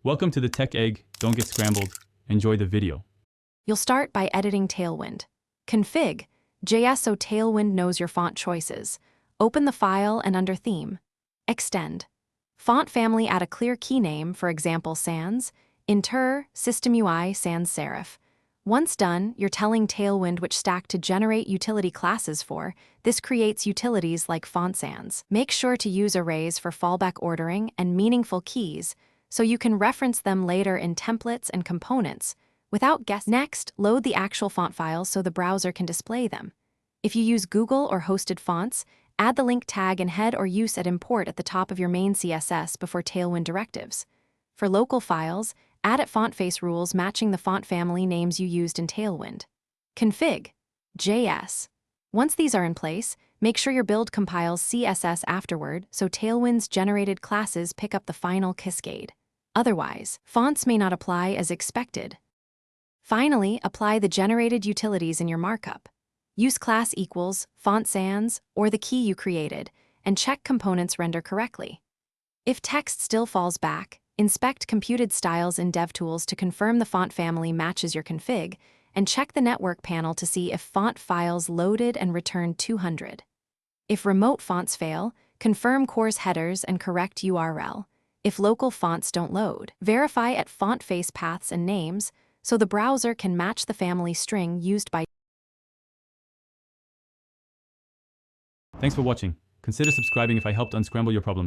Welcome to the Tech Egg. Don't get scrambled. Enjoy the video. You'll start by editing Tailwind. Config JS so Tailwind knows your font choices. Open the file and under Theme. Extend. Font family, add a clear key name, for example Sans. Inter, System UI, Sans Serif. Once done, you're telling Tailwind which stack to generate utility classes for. This creates utilities like Font Sans. Make sure to use arrays for fallback ordering and meaningful keys, so you can reference them later in templates and components without guessing. Next, load the actual font files so the browser can display them. If you use Google or hosted fonts, add the link tag and head or use at import at the top of your main CSS before Tailwind directives. For local files, add at font face rules matching the font family names you used in Tailwind. Config JS. Once these are in place, make sure your build compiles CSS afterward so Tailwind's generated classes pick up the final cascade. Otherwise, fonts may not apply as expected. Finally, apply the generated utilities in your markup. Use class equals, font sans, or the key you created, and check components render correctly. If text still falls back, inspect computed styles in DevTools to confirm the font family matches your config, and check the network panel to see if font files loaded and returned 200. If remote fonts fail, confirm course headers and correct URL. If local fonts don't load, verify at font face paths and names so the browser can match the family string used by. Thanks for watching. Consider subscribing if I helped unscramble your problems.